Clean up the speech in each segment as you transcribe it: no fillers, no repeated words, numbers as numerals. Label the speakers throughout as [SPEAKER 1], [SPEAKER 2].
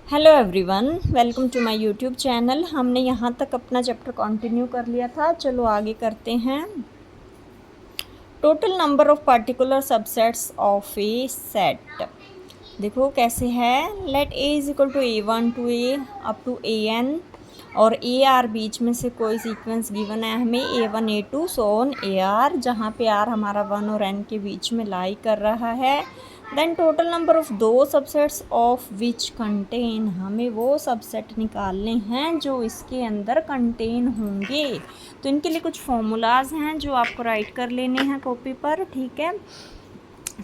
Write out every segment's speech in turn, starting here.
[SPEAKER 1] Hello everyone, welcome to my YouTube channel. हमने यहाँ तक अपना चैप्टर कंटिन्यू कर लिया था। चलो आगे करते हैं। Total number of particular subsets of A set. देखो कैसे है। Let A is equal to A1 to A up to AN और AR बीच में से कोई सीक्वेंस गिवन है हमें A1 A2 so on AR, जहाँ पे R हमारा 1 और N के बीच में लाई कर रहा है। देन टोटल नंबर ऑफ दो सबसेट्स ऑफ विच कंटेन, हमें वो सबसेट निकालने हैं जो इसके अंदर कंटेन होंगे। तो इनके लिए कुछ फॉर्मूलाज हैं जो आपको राइट कर लेने हैं कॉपी पर, ठीक है।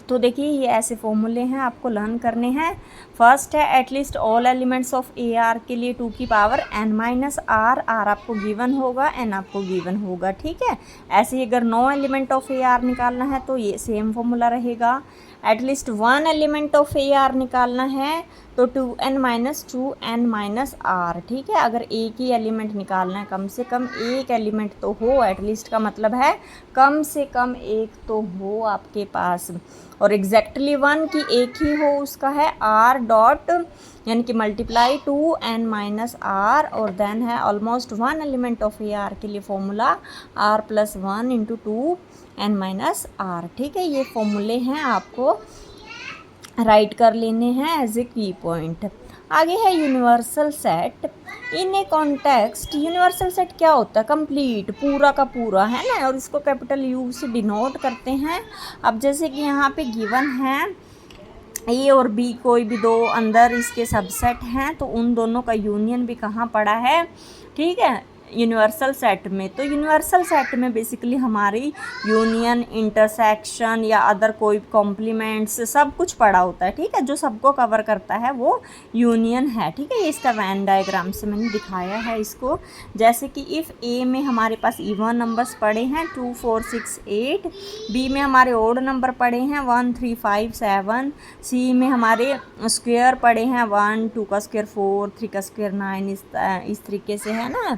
[SPEAKER 1] तो देखिए ये ऐसे फॉर्मूले हैं, आपको लर्न करने हैं। फर्स्ट है at least all elements of AR के लिए 2 की power N minus R, R आपको गिवन होगा, N आपको गिवन होगा, ठीक है। ऐसे ही अगर नो एलिमेंट ऑफ AR निकालना है तो ये सेम फॉर्मूला रहेगा। एटलीस्ट 1 एलिमेंट ऑफ AR निकालना है तो 2n minus 2n minus R, ठीक है। अगर एक ही एलिमेंट निकालना है, कम से कम एक एलिमेंट तो हो, एटलीस्ट का मतलब है कम से कम एक तो हो आपके पास, और एग्जैक्टली 1 की एक ही हो, उसका है R डॉट यानी कि मल्टीप्लाई 2n माइनस R, और देन है ऑलमोस्ट 1 एलिमेंट ऑफ AR के लिए formula R plus 1 into 2n minus R, ठीक है। ये फॉर्मूले हैं, आपको राइट कर लेने हैं एज ए की पॉइंट। आगे है यूनिवर्सल सेट इन ए कॉन्टेक्स्ट। यूनिवर्सल सेट क्या होता है? कंप्लीट, पूरा का पूरा, है ना, और इसको कैपिटल U से डिनोट करते हैं। अब जैसे कि यहाँ पे गिवन है A और B कोई भी दो अंदर इसके सबसेट हैं, तो उन दोनों का यूनियन भी कहाँ पड़ा है, ठीक है, यूनिवर्सल सेट में। तो यूनिवर्सल सेट में बेसिकली हमारी यूनियन, इंटरसेक्शन या अदर कोई कॉम्प्लीमेंट्स सब कुछ पड़ा होता है, ठीक है। जो सबको कवर करता है वो यूनियन है, ठीक है। ये इसका वैन डायग्राम से मैंने दिखाया है इसको। जैसे कि इफ़ A में हमारे पास इवन नंबर्स पड़े हैं 2 4 6 8, B में हमारे ओड नंबर पड़े हैं 1 3 5 7, C में हमारे स्क्वायर पड़े हैं 1 2 का स्क्वायर 4 3 का स्क्वायर 9, इस तरीके से, है ना।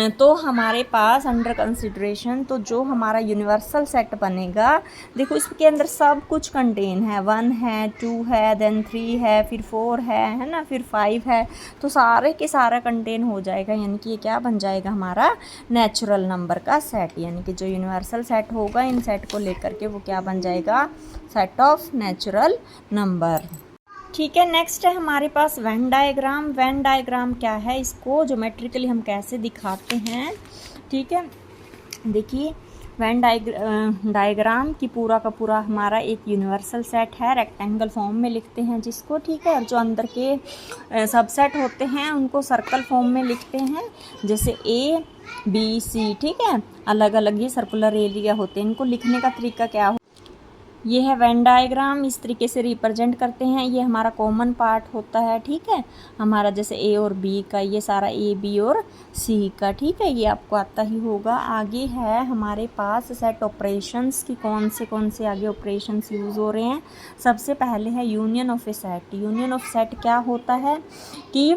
[SPEAKER 1] तो हमारे पास अंडर कंसिडरेशन तो जो हमारा यूनिवर्सल सेट बनेगा, देखो इसके अंदर सब कुछ कंटेन है, 1 है, 2 है, देन 3 है, फिर 4 है ना, फिर 5 है। तो सारे के सारा कंटेन हो जाएगा, यानी कि ये क्या बन जाएगा हमारा नेचुरल नंबर का सेट, यानी कि जो यूनिवर्सल सेट होगा इन सेट को लेकर के वो क्या बन जाएगा, सेट ऑफ नेचुरल नंबर, ठीक है। नेक्स्ट है हमारे पास वेन डायग्राम। वेन डायग्राम क्या है, इसको ज्योमेट्रिकली हम कैसे दिखाते हैं, ठीक है। देखिए वेन डायग्राम की पूरा का पूरा हमारा एक यूनिवर्सल सेट है, रेक्टेंगल फॉर्म में लिखते हैं जिसको, ठीक है। और जो अंदर के सबसेट होते हैं उनको सर्कल फॉर्म में लिखते हैं, जैसे ABC, ठीक है। अलग अलग ये सर्कुलर एरिया होते हैं, इनको लिखने का तरीका क्या हो, ये है वेन डायग्राम, इस तरीके से रिप्रेजेंट करते हैं। ये हमारा कॉमन पार्ट होता है, ठीक है, हमारा जैसे A और B का, ये सारा A B और C का, ठीक है, ये आपको आता ही होगा। आगे है हमारे पास सेट ऑपरेशंस की, कौन से आगे ऑपरेशंस यूज़ हो रहे हैं। सबसे पहले है union of A set. Union of set क्या होता है कि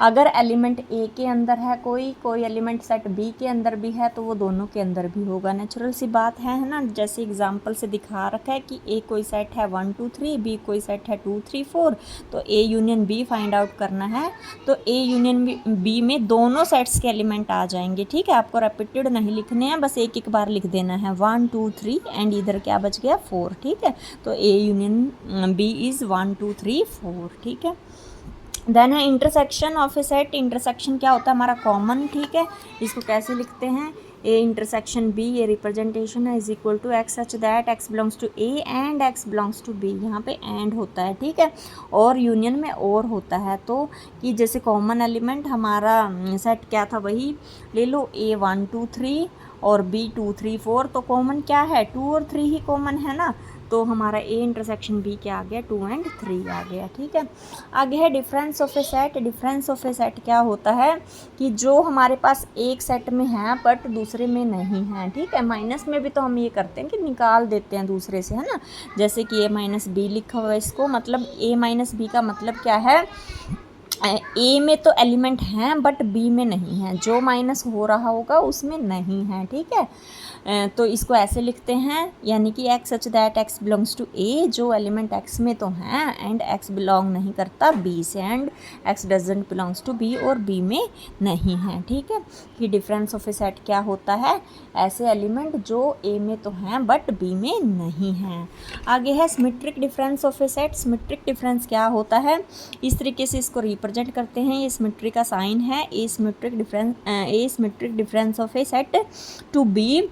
[SPEAKER 1] अगर एलिमेंट A के अंदर है कोई एलिमेंट सेट B के अंदर भी है तो वो दोनों के अंदर भी होगा, नेचुरल सी बात है ना। जैसे एग्जांपल से दिखा रखा है कि A कोई सेट है 1 2 3, B कोई सेट है 2 3 4, तो A union B find out करना है, तो A यूनियन B में दोनों सेट्स के एलिमेंट आ जाएंगे, ठीक है। आपको रेपिटेड नहीं लिखने हैं, बस एक एक बार लिख देना है 1 2 3 एंड इधर क्या बच गया 4, ठीक है। तो A यूनियन B इज़ 1 2 3 4, ठीक है। देन है intersection of A set. Intersection क्या होता है, हमारा कॉमन, ठीक है। इसको कैसे लिखते हैं, A इंटरसेक्शन B, ये रिप्रेजेंटेशन है, is equal to x such that x belongs to A and x belongs to B। यहाँ पे एंड होता है, ठीक है, और यूनियन में और होता है। तो कि जैसे कॉमन एलिमेंट हमारा सेट क्या था वही ले लो, A 1 2 3 और B 2 3 4, तो कॉमन क्या है 2 और 3 ही कॉमन है ना, तो हमारा A इंटरसेक्शन B क्या आ गया 2 एंड 3 आ गया, ठीक है। आगे है difference of A set. Difference of A set क्या होता है कि जो हमारे पास एक सेट में है बट दूसरे में नहीं है, ठीक है। माइनस में भी तो हम ये करते हैं कि निकाल देते हैं दूसरे से, है ना। जैसे कि A माइनस B लिखा हुआ है, इसको मतलब A माइनस B का मतलब क्या है, A में तो एलिमेंट हैं बट B में नहीं है, जो माइनस हो रहा होगा उसमें नहीं है, ठीक है। तो इसको ऐसे लिखते हैं, यानी कि x such that x belongs to a, जो एलिमेंट x में तो हैं एंड x बिलोंग नहीं करता b से, and x doesn't belongs to b और b में नहीं है। ठीक है, कि डिफरेंस ऑफ ए सेट क्या होता है, ऐसे एलिमेंट जो a में तो हैं बट b में नहीं हैं। आगे है symmetric difference of A set. Symmetric difference क्या होता है, इस तरीके से इसको रिप्रेजेंट करते हैं। ये सिमेट्री का साइन है, A symmetric difference of A set to B.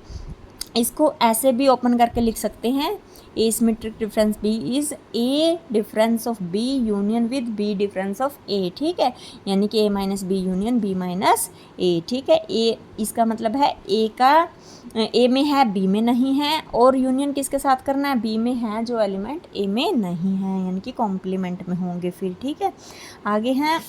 [SPEAKER 1] इसको ऐसे भी ओपन करके लिख सकते हैं, A symmetric difference B is A difference of B union with B difference of A. ठीक है, यानी कि A minus B union B minus A. ठीक है, ए इसका मतलब है ए का ए में है बी में नहीं है, और यूनियन किसके साथ करना है, बी में है जो एलिमेंट ए में नहीं है, यानी कि कॉम्प्लीमेंट में होंगे फिर। ठीक है, आगे हैं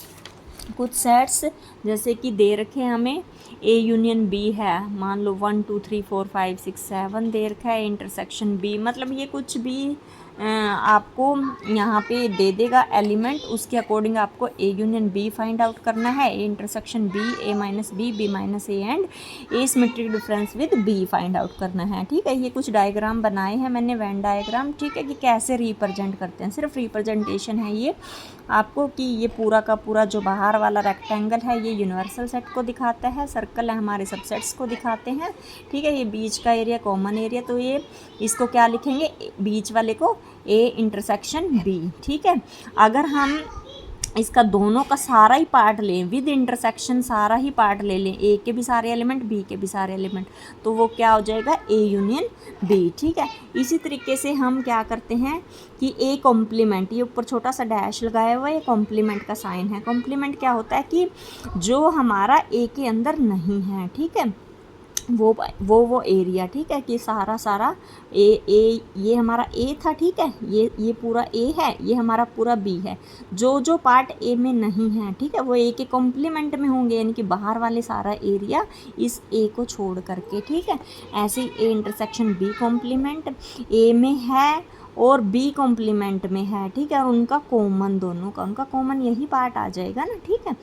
[SPEAKER 1] कुछ सेट्स, जैसे कि दे रखे हैं हमें ए यूनियन बी है, मान लो 1 2 3 4 5 6 7 दे रखा है, इंटरसेक्शन बी, मतलब ये कुछ भी आपको यहाँ पे दे देगा एलिमेंट, उसके अकॉर्डिंग आपको A union B find out करना है, A intersection B, A minus B minus A, and A symmetric difference with B find out करना है। ठीक है, ये कुछ डायग्राम बनाए हैं मैंने, वेन डायग्राम। ठीक है, कि कैसे रिप्रेजेंट करते हैं, सिर्फ रिप्रेजेंटेशन है ये आपको, कि ये पूरा का पूरा जो बाहर वाला रेक्टेंगल है ये यूनिवर्सल सेट को दिखाता है, सर्कल है हमारे सबसेट्स को दिखाते हैं। ठीक है, ये बीच का एरिया कॉमन एरिया, तो ये इसको क्या लिखेंगे, बीच वाले को ए इंटरसेक्शन बी। ठीक है, अगर हम इसका दोनों का सारा ही पार्ट लें, विद इंटरसेक्शन सारा ही पार्ट ले लें, ए के भी सारे एलिमेंट बी के भी सारे एलिमेंट, तो वो क्या हो जाएगा, ए यूनियन बी। ठीक है, इसी तरीके से हम क्या करते हैं कि ए कॉम्प्लीमेंट, ये ऊपर छोटा सा डैश लगाया हुआ है, ये कॉम्प्लीमेंट का साइन है। कॉम्प्लीमेंट क्या होता है कि जो हमारा ए के अंदर नहीं है, ठीक है, वो एरिया। ठीक है, कि सारा ए ये हमारा ए था। ठीक है, ये पूरा ए है, ये हमारा पूरा बी है, जो पार्ट ए में नहीं है, ठीक है, वो ए के कॉम्प्लीमेंट में होंगे, यानी कि बाहर वाले सारा एरिया इस ए को छोड़ करके। ठीक है, ऐसे ही A intersection B complement A में है और बी कॉम्प्लीमेंट में है। ठीक है, और उनका कॉमन, दोनों का उनका कॉमन यही पार्ट आ जाएगा ना। ठीक है,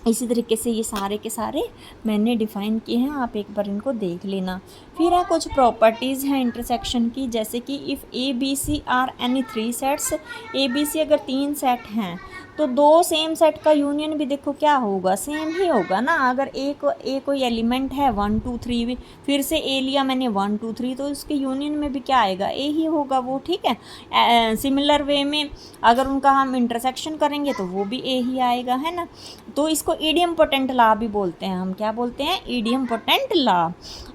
[SPEAKER 1] इसी तरीके से ये सारे के सारे मैंने डिफ़ाइन किए हैं, आप एक बार इनको देख लेना। फिर है कुछ प्रॉपर्टीज़ हैं इंटरसेक्शन की, जैसे कि if A B C are any 3 sets, A B C अगर 3 सेट हैं तो 2 सेम सेट का यूनियन भी देखो क्या होगा, सेम ही होगा ना। अगर ए कोई एलिमेंट है 1 2 3, फिर से ए लिया मैंने 1 2 3, तो इसके यूनियन में भी क्या आएगा, ए ही होगा वो। ठीक है, सिमिलर वे में अगर उनका हम इंटरसेक्शन करेंगे तो वो भी ए ही आएगा, है ना। तो इसको इडियम्पोटेंट लॉ भी बोलते हैं, हम क्या बोलते हैं, इडियम्पोटेंट लॉ।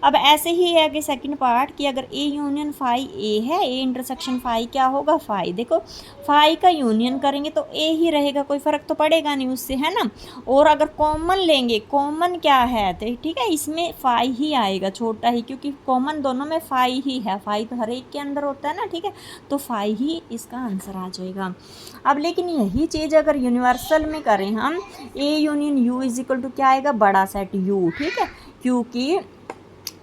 [SPEAKER 1] अब ऐसे ही है कि सेकंड पार्ट कि अगर ए यूनियन फाई ए है, ए इंटरसेक्शन फाई क्या होगा, फाई। देखो फाई का यूनियन करेंगे तो ए ही रहेगा, कोई फ़र्क तो पड़ेगा नहीं उससे, है ना। और अगर कॉमन लेंगे, कॉमन क्या है, तो ठीक है, इसमें फाई ही आएगा, छोटा ही, क्योंकि कॉमन दोनों में फाई ही है, फाई तो हर एक के अंदर होता है ना। ठीक है, तो फाई ही इसका आंसर आ जाएगा। अब लेकिन यही चीज़ अगर यूनिवर्सल में करें हम, A union U is equal to क्या आएगा, बड़ा सेट यू। ठीक है, क्योंकि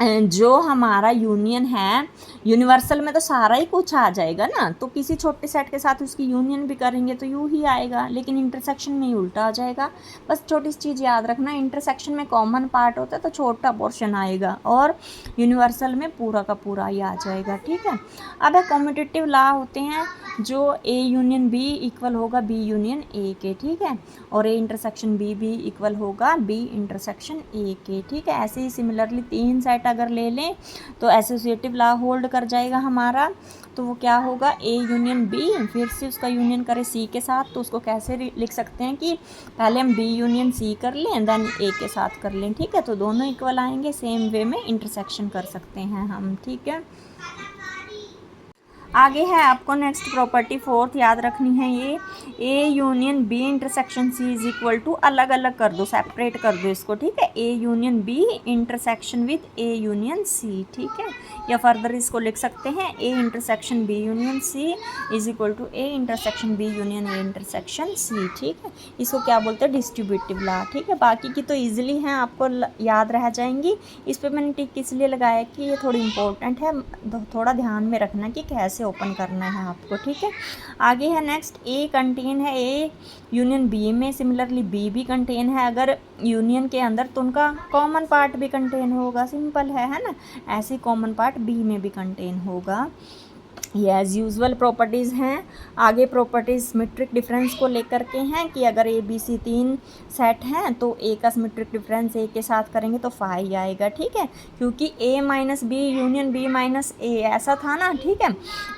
[SPEAKER 1] जो हमारा यूनियन है, यूनिवर्सल में तो सारा ही कुछ आ जाएगा ना, तो किसी छोटे सेट के साथ उसकी यूनियन भी करेंगे तो यू ही आएगा, लेकिन इंटरसेक्शन में ही उल्टा आ जाएगा। बस छोटी सी चीज़ याद रखना, इंटरसेक्शन में कॉमन पार्ट होता है तो छोटा पोर्शन आएगा, और यूनिवर्सल में पूरा का पूरा ही आ जाएगा। ठीक है, अब कॉम्यूटेटिव लॉ होते हैं, जो ए यूनियन बी इक्वल होगा बी यूनियन ए के। ठीक है, और ए इंटरसेक्शन बी भी इक्वल होगा बी इंटरसेक्शन ए के। ठीक है, ऐसे ही सिमिलरली 3 सेट अगर ले लें तो एसोसिएटिव लॉ होल्ड कर जाएगा हमारा, तो वो क्या होगा, ए यूनियन बी, फिर से उसका यूनियन करें सी के साथ, तो उसको कैसे लिख सकते हैं कि पहले हम बी यूनियन सी कर लें, देन ए के साथ कर लें। ठीक है, तो दोनों इक्वल आएंगे, सेम वे में इंटरसेक्शन कर सकते हैं हम। ठीक है, आगे है आपको नेक्स्ट प्रॉपर्टी 4th याद रखनी है, ये A union B intersection C is equal to, अलग अलग कर दो, सेपरेट कर दो इसको। ठीक है, A union B intersection with A union C. ठीक है, या फर्दर इसको लिख सकते हैं A intersection B union C is equal to A intersection B union A intersection C. ठीक है, इसको क्या बोलते हैं, डिस्ट्रीब्यूटिव लॉ। ठीक है, बाकी की तो ईजिली हैं, आपको याद रह जाएंगी। इस पर मैंने टिक इसलिए लगाया कि ये थोड़ी इंपॉर्टेंट है, थोड़ा ध्यान में रखना कि कैसे से ओपन करना है आपको, ठीक है। आगे है नेक्स्ट, ए कंटेन है ए यूनियन बी में, सिमिलरली बी भी कंटेन है अगर यूनियन के अंदर तो उनका कॉमन पार्ट भी कंटेन होगा, सिंपल है ना। ऐसे कॉमन पार्ट बी में भी कंटेन होगा। ये एज यूजुअल प्रॉपर्टीज़ हैं। आगे प्रॉपर्टीज़ सिमेट्रिक डिफरेंस को लेकर के हैं कि अगर ए बी सी 3 सेट हैं तो ए का सिमेट्रिक डिफरेंस ए के साथ करेंगे तो 5 आएगा, ठीक है, क्योंकि A minus B union B minus A ऐसा था ना, ठीक है।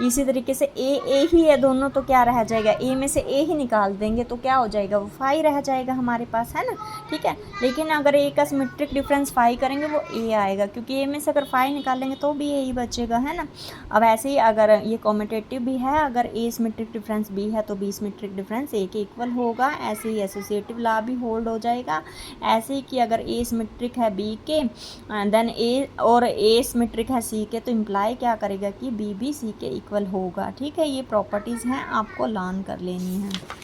[SPEAKER 1] इसी तरीके से ए ही है दोनों, तो क्या रह जाएगा, ए में से ए ही निकाल देंगे तो क्या हो जाएगा, वो 5 रह जाएगा हमारे पास, है ना, ठीक है। लेकिन अगर ए का सिमेट्रिक डिफरेंस 5 करेंगे वो ए आएगा, क्योंकि ए में से अगर 5 निकालेंगे तो भी ए ही बचेगा, है ना। अब ऐसे ही अगर ये कॉम्यूटेटिव भी है, अगर ए सिमेट्रिक डिफरेंस बी है तो बी सिमेट्रिक डिफरेंस ए के इक्वल होगा। ऐसे ही एसोसिएटिव लॉ भी होल्ड हो जाएगा। ऐसे ही कि अगर ए सिमेट्रिक है बी के देन ए और ए सिमेट्रिक है सी के, तो इम्प्लाई क्या करेगा कि बी भी सी के इक्वल होगा, ठीक है। ये प्रॉपर्टीज़ हैं, आपको लर्न कर लेनी है।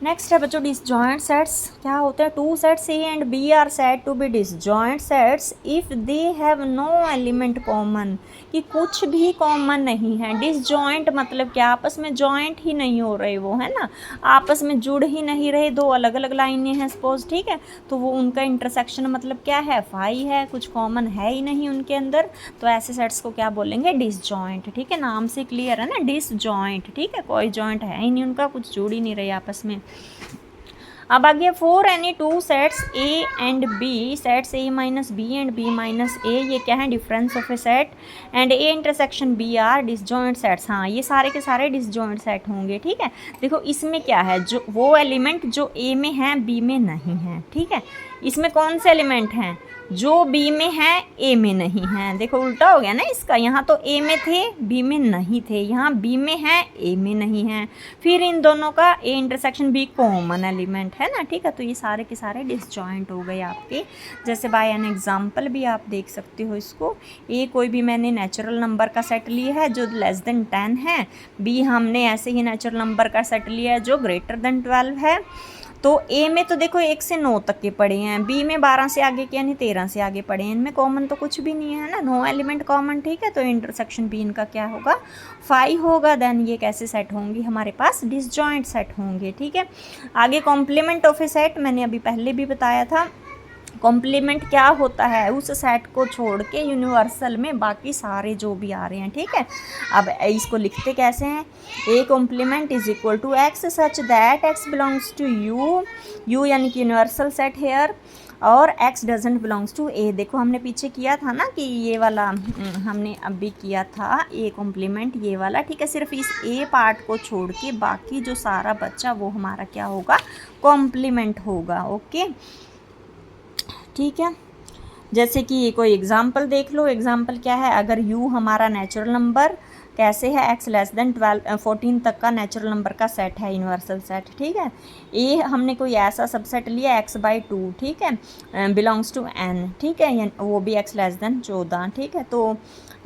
[SPEAKER 1] नेक्स्ट है बच्चों डिसजॉइंट सेट्स। क्या होते हैं, two sets A and B are said to be disjoint sets if they have no element common, कि कुछ भी कॉमन नहीं है। डिसजॉइंट मतलब क्या, आपस में जॉइंट ही नहीं हो रहे वो, है ना, आपस में जुड़ ही नहीं रहे, दो अलग अलग लाइनें हैं सपोज, ठीक है, तो वो उनका इंटरसेक्शन मतलब क्या है, 5 है, कुछ कॉमन है ही नहीं उनके अंदर, तो ऐसे सेट्स को क्या बोलेंगे, डिसजॉइंट, ठीक है। नाम से क्लियर है ना, डिसजॉइंट, ठीक है, कोई जॉइंट है ही नहीं उनका, कुछ जुड़ ही नहीं रहे आपस में। अब आ गया for any two sets A and B, sets A minus B and B minus A, ये क्या है, difference of A set, and A intersection B are disjoint sets. हाँ, ये सारे के सारे डिसजॉइंट सेट होंगे, ठीक है। देखो इसमें क्या है, जो वो एलिमेंट जो ए में है बी में नहीं है, ठीक है। इसमें कौन से एलिमेंट हैं, जो बी में है ए में नहीं है। देखो उल्टा हो गया ना इसका, यहाँ तो ए में थे बी में नहीं थे, यहाँ बी में है ए में नहीं है, फिर इन दोनों का A intersection B common element है ना, ठीक है। तो ये सारे के सारे डिसजॉइंट हो गए आपके। जैसे बाय एन एग्जांपल भी आप देख सकते हो इसको, ए कोई भी मैंने नेचुरल नंबर का सेट लिया है जो लेस देन 10 है, बी हमने ऐसे ही नेचुरल नंबर का सेट लिया है जो ग्रेटर देन 12 है। तो ए में तो देखो 1 से 9 तक के पड़े हैं, बी में 12 से आगे के यानी 13 से आगे पड़े हैं, इनमें कॉमन तो कुछ भी नहीं है ना, नो एलिमेंट कॉमन, ठीक है। तो इंटरसेक्शन बी इनका क्या होगा, 5 होगा। देन ये कैसे सेट होंगी, हमारे पास डिसजॉइंट सेट होंगे, ठीक है। आगे कॉम्प्लीमेंट ऑफ ए सेट, मैंने अभी पहले भी बताया था, कॉम्प्लीमेंट क्या होता है, उस सेट को छोड़ के यूनिवर्सल में बाकी सारे जो भी आ रहे हैं, ठीक है। अब इसको लिखते कैसे हैं, A complement is equal to x such that x belongs to U, U यानी कि यूनिवर्सल सेट हेयर, और x doesn't belongs to A. देखो हमने पीछे किया था ना कि ये वाला हमने अभी किया था ए कॉम्प्लीमेंट ये वाला, ठीक है। सिर्फ इस ए पार्ट को छोड़ के बाकी जो सारा बच्चा वो हमारा क्या होगा, कॉम्प्लीमेंट होगा, ओके, ठीक है। जैसे कि ये कोई एग्जाम्पल देख लो, एग्जाम्पल क्या है, अगर u हमारा नेचुरल नंबर कैसे है, x लेस देन 14 तक का नेचुरल नंबर का सेट है, यूनिवर्सल सेट, ठीक है। ए हमने कोई ऐसा सबसेट लिया x/2, ठीक है, बिलोंग्स टू n, ठीक है, वो भी x लेस देन 14, ठीक है। तो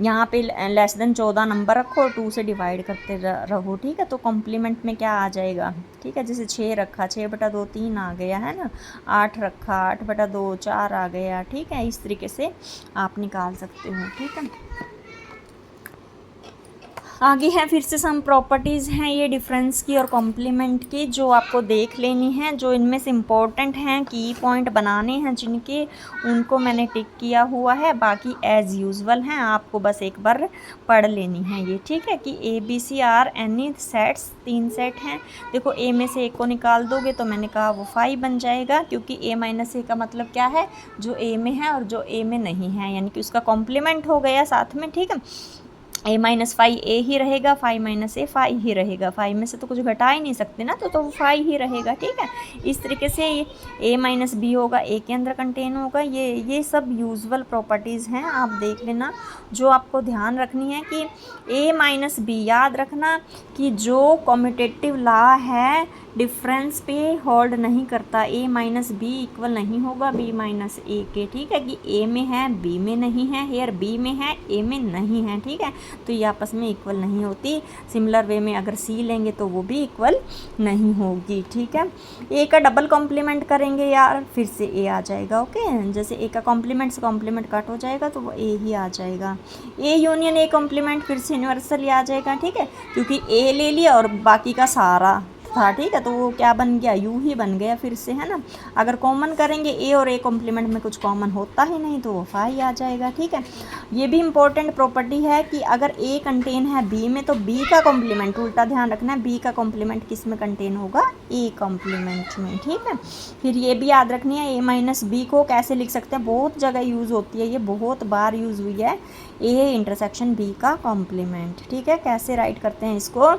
[SPEAKER 1] यहाँ पे लेस देन 14 नंबर रखो और 2 से डिवाइड करते रहो, ठीक है। तो कॉम्प्लीमेंट में क्या आ जाएगा, ठीक है, जैसे 6 रखा 6/2 3 आ गया, है ना, 8 रखा 8/2 4 आ गया, ठीक है। इस तरीके से आप निकाल सकते हो, ठीक है। आगे है फिर से सम प्रॉपर्टीज़ हैं ये डिफरेंस की और कॉम्प्लीमेंट की, जो आपको देख लेनी है, जो इनमें से इम्पोर्टेंट हैं, की पॉइंट बनाने हैं जिनके, उनको मैंने टिक किया हुआ है, बाकी एज़ यूजुअल हैं, आपको बस एक बार पढ़ लेनी है ये, ठीक है। कि A B C are any sets, 3 set हैं। देखो ए में से एक को निकाल दोगे तो मैंने कहा वो 5 बन जाएगा, क्योंकि ए माइनस ए का मतलब क्या है, जो ए में है और जो ए में नहीं है, यानी कि उसका कॉम्प्लीमेंट हो गया साथ में, ठीक है। a माइनस 5 ए ही रहेगा, 5 माइनस ए 5 ही रहेगा, 5 में से तो कुछ घटा ही नहीं सकते ना, तो वो 5 ही रहेगा, ठीक है। इस तरीके से a माइनस बी होगा, a के अंदर कंटेन होगा, ये सब यूजुअल प्रॉपर्टीज़ हैं, आप देख लेना। जो आपको ध्यान रखनी है कि a माइनस बी, याद रखना कि जो कम्यूटेटिव लॉ है डिफरेंस पे होल्ड नहीं करता, ए माइनस बी इक्वल नहीं होगा बी माइनस ए के, ठीक है, कि ए में है बी में नहीं है, हेयर बी में है ए में नहीं है, ठीक है, तो ये आपस में इक्वल नहीं होती। सिमिलर वे में अगर सी लेंगे तो वो भी इक्वल नहीं होगी, ठीक है। ए का डबल कॉम्प्लीमेंट करेंगे यार, फिर से ए आ जाएगा, ओके, जैसे ए का कॉम्प्लीमेंट से कॉम्प्लीमेंट कट हो जाएगा तो वो ए ही आ जाएगा। ए यूनियन ए कॉम्प्लीमेंट फिर से यूनिवर्सल आ जाएगा, ठीक है, क्योंकि ए ले लिया और बाकी का सारा था, ठीक है, तो वो क्या बन गया, यू ही बन गया फिर से, है ना। अगर कॉमन करेंगे ए और ए कॉम्प्लीमेंट में कुछ कॉमन होता ही नहीं तो वो फाई आ जाएगा, ठीक है। ये भी इंपॉर्टेंट प्रॉपर्टी है कि अगर ए कंटेन है बी में तो बी का कॉम्प्लीमेंट, उल्टा ध्यान रखना है, बी का कॉम्प्लीमेंट किस में कंटेन होगा, ए कॉम्प्लीमेंट में, ठीक है। फिर ये भी याद रखनी है, ए माइनस बी को कैसे लिख सकते हैं, बहुत जगह यूज़ होती है, ये बहुत बार यूज़ हुई है, ए इंटरसेक्शन बी का कॉम्प्लीमेंट, ठीक है। कैसे राइट करते हैं इसको,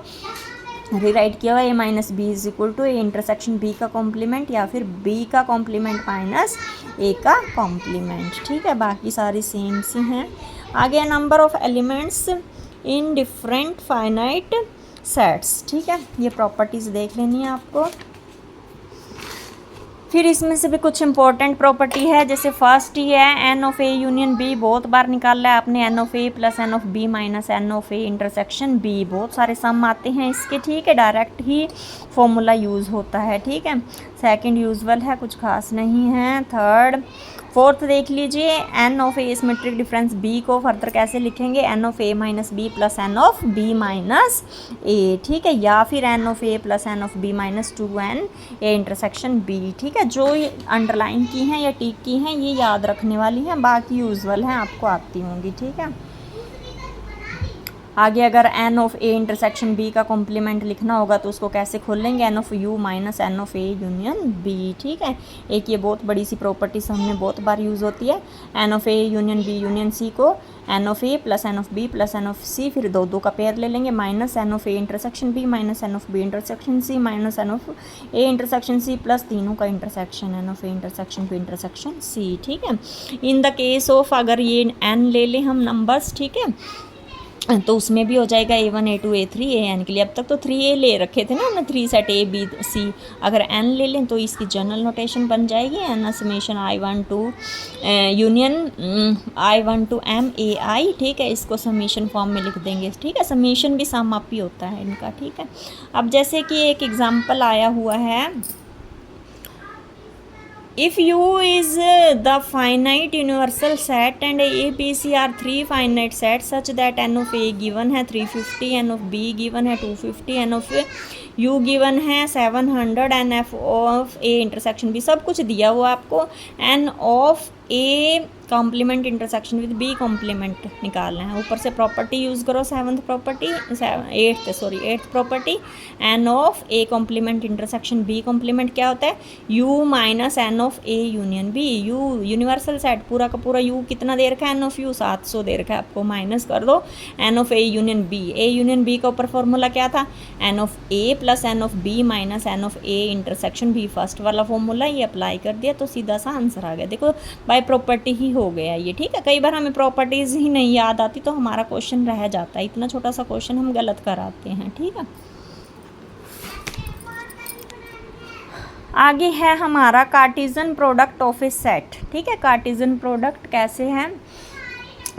[SPEAKER 1] रीराइट किया हुआ, A minus B is equal to A intersection B का कॉम्प्लीमेंट या फिर बी का कॉम्प्लीमेंट माइनस ए का कॉम्प्लीमेंट, ठीक है, बाकी सारी सेम सी हैं। आगे number of elements in different finite sets, ठीक है, ये प्रॉपर्टीज़ देख लेनी है आपको। फिर इसमें से भी कुछ इंपॉर्टेंट प्रॉपर्टी है, जैसे फर्स्ट ही है n of A union B, बहुत बार निकाला है आपने, n of A plus n of B minus n of A intersection B, बहुत सारे सम आते हैं इसके, ठीक है, डायरेक्ट ही फॉर्मूला यूज़ होता है, ठीक है। सेकंड यूजुअल है, कुछ खास नहीं है। थर्ड फोर्थ देख लीजिए, n of A symmetric difference B को फर्दर कैसे लिखेंगे, n of A minus B plus n of B minus A, ठीक है, या फिर n of A plus n of B minus 2n A intersection B, ठीक है। जो अंडरलाइन की हैं या टिक की हैं ये याद रखने वाली हैं, बाकी यूजुअल हैं आपको आती होंगी, ठीक है। आगे अगर n of A intersection B का कॉम्प्लीमेंट लिखना होगा तो उसको कैसे खोल लेंगे, n of U minus n of A union B, ठीक है। एक ये बहुत बड़ी सी प्रॉपर्टी हमने बहुत बार यूज़ होती है, n of A union B union C को n of A plus n of B plus n of C, फिर दो का पेयर ले लेंगे, minus n of A intersection B minus n of B intersection C minus n of A intersection C plus तीनों का intersection n of A intersection B intersection C, ठीक है। In the case of अगर ये N ले लें हम numbers, ठीक है, तो उसमें भी हो जाएगा A1 A2 A3 AN के लिए। अब तक तो 3A ले रखे थे ना हमने, 3 सेट A B C, अगर N ले लें तो इसकी जनरल नोटेशन बन जाएगी N summation I1 to union I1 to M A I, ठीक है, इसको समेशन फॉर्म में लिख देंगे, ठीक है। समेशन भी सम अप ही होता है इनका, ठीक है। अब जैसे कि एक एग्जाम्पल आया हुआ है, if U is the finite universal set and A, B, C are three finite sets such that n of A given है 350, n of B given है 250, n of U given है 700, n of A intersection B, सब कुछ दिया हुआ आपको, n of A complement intersection with B complement निकालना है। ऊपर से प्रॉपर्टी यूज़ करो, eighth property, n of A complement intersection B complement क्या होता है, U minus n of A union B, U universal set पूरा का पूरा, यू कितना दे रखा है, एन ऑफ यू 700 दे रखा है आपको, माइनस कर दो n of A union B, A union B का ऊपर फॉर्मूला क्या था, n of A plus n of B minus n of A intersection B, first वाला फॉर्मूला ये अप्लाई कर दिया तो सीधा सा आंसर आ गया। देखो बाय प्रॉपर्टी ही हो गया ये, ठीक है। कई बार हमें प्रॉपर्टीज़ ही नहीं याद आती तो हमारा क्वेश्चन रह जाता है, इतना छोटा सा क्वेश्चन हम गलत कराते हैं, ठीक है। आगे है हमारा Cartesian product of A set, ठीक है। कार्टेशियन प्रोडक्ट कैसे है,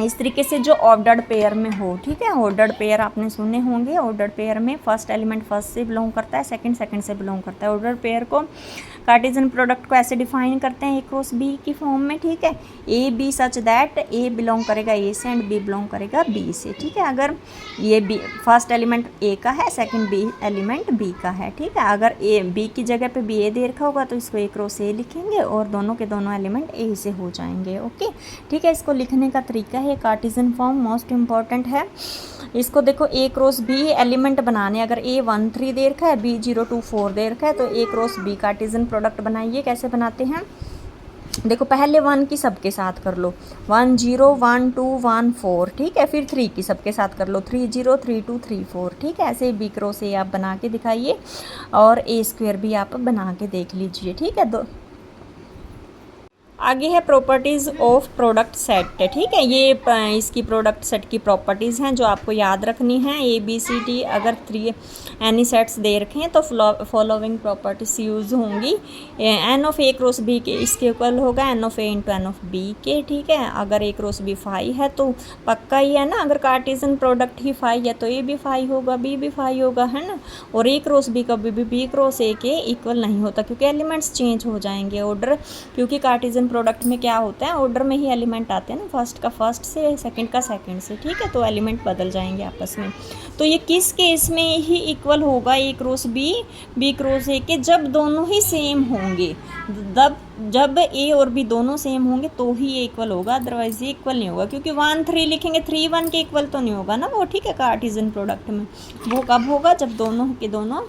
[SPEAKER 1] इस तरीके से जो ऑर्डर्ड पेयर में हो, ठीक है। ऑर्डर्ड पेयर आपने सुने होंगे, ऑर्डर्ड पेयर में फर्स्ट एलिमेंट फर्स्ट से बिलोंग करता है, सेकंड से बिलोंग करता है। ऑर्डर्ड पेयर को कार्टेशियन प्रोडक्ट को ऐसे डिफाइन करते हैं ए क्रॉस बी की फॉर्म में, ठीक है। A B such that A belong करेगा ए से एंड बी बिलोंग करेगा बी से, ठीक है। अगर ये बी फर्स्ट एलिमेंट ए का है, सेकंड बी एलिमेंट बी का है, ठीक है। अगर ए बी की जगह पे बी ए दे रखा होगा तो इसको ए क्रॉस ए लिखेंगे और दोनों के दोनों एलिमेंट ए से हो जाएंगे, ओके, ठीक है। इसको लिखने का तरीका है कार्टेशियन फॉर्म, मोस्ट इंपॉर्टेंट है। इसको देखो ए क्रॉस बी एलिमेंट बनाने, अगर ए 1 3 दे रखा है, बी 0 2 4 दे रखा है तो ए क्रॉस बी कार्टेशियन प्रोडक्ट बनाइए। कैसे बनाते हैं, देखो पहले 1 की सबके साथ कर लो, 1 0 1 2 1 4, ठीक है। फिर 3 की सबके साथ कर लो, 3 0 3 2 3 4, ठीक है। ऐसे बी क्रॉस ए आप बना के दिखाइए और ए स्क्वायर भी आप बना के देख लीजिए, ठीक है। आगे है प्रॉपर्टीज़ ऑफ प्रोडक्ट सेट। ठीक है, ये इसकी प्रोडक्ट सेट की प्रॉपर्टीज़ हैं जो आपको याद रखनी है। ए बी सी डी अगर 3 एनी सेट्स दे रखे हैं तो फॉलोइंग प्रॉपर्टीज यूज़ होंगी। N of A cross B के इसके इक्वल होगा n of A into n of B के। ठीक है, अगर ए क्रॉस बी फाई है तो पक्का ही है ना, अगर कार्टेशियन प्रोडक्ट ही फाई है तो ए भी फाई होगा, बी भी फाई होगा, है ना। और ए क्रॉस बी कभी भी बी क्रॉस ए के इक्वल नहीं होता क्योंकि एलिमेंट्स चेंज हो जाएंगे ऑर्डर, क्योंकि कार्टेशियन प्रोडक्ट में क्या होता है ऑर्डर में ही एलिमेंट आते हैं ना, फर्स्ट का फर्स्ट से, सेकंड का सेकंड से। ठीक है, तो एलिमेंट बदल जाएंगे आपस में। तो ये किस केस में ही इक्वल होगा A cross B B cross A के, जब दोनों ही सेम होंगे। जब ए और बी दोनों सेम होंगे तो ही ये इक्वल होगा, अदरवाइज ये इक्वल नहीं होगा, क्योंकि 1 3 लिखेंगे 3 1 के इक्वल तो नहीं होगा ना वो। ठीक है, कार्टेशियन प्रोडक्ट में वो कब होगा, जब दोनों के दोनों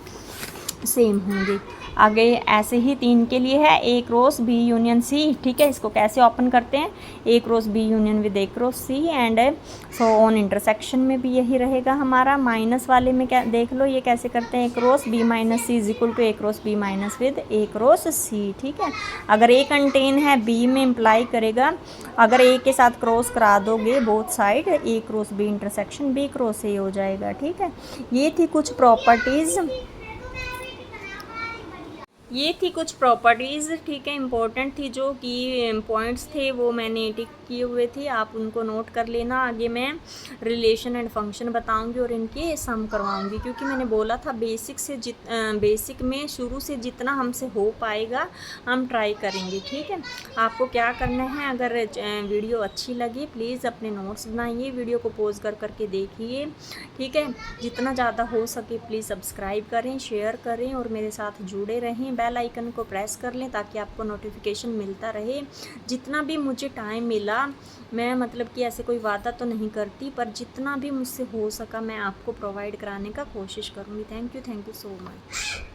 [SPEAKER 1] सेम होंगे। आगे ऐसे ही 3 के लिए है A cross B union C. ठीक है, इसको कैसे ओपन करते हैं, A cross B union with A cross C and so on. Intersection में भी यही रहेगा हमारा। माइनस वाले में क्या देख लो, ये कैसे करते हैं, A cross B minus C is equal to A cross B minus with A cross C. ठीक है, अगर ए कंटेन है बी में इम्प्लाई करेगा, अगर ए के साथ क्रॉस करा दोगे both side, A cross B intersection B cross A हो जाएगा। ठीक है, ये थी कुछ प्रॉपर्टीज़, ठीक है, इंपॉर्टेंट थी, जो कि पॉइंट्स थे वो मैंने टिक किए हुए थे, आप उनको नोट कर लेना। आगे मैं रिलेशन एंड फंक्शन बताऊंगी और इनके सम करवाऊंगी, क्योंकि मैंने बोला था बेसिक में शुरू से जितना हमसे हो पाएगा हम ट्राई करेंगे। ठीक है, आपको क्या करना है, अगर वीडियो अच्छी लगी प्लीज़ अपने नोट्स बनाइए, वीडियो को पॉज कर करके देखिए। ठीक है, जितना ज़्यादा हो सके प्लीज़ सब्सक्राइब करें, शेयर करें और मेरे साथ जुड़े रहें। बेल आइकन को प्रेस कर लें ताकि आपको नोटिफिकेशन मिलता रहे। जितना भी मुझे टाइम मिला, मैं मतलब कि ऐसे कोई वादा तो नहीं करती, पर जितना भी मुझसे हो सका मैं आपको प्रोवाइड कराने का कोशिश करूँगी। Thank you so much.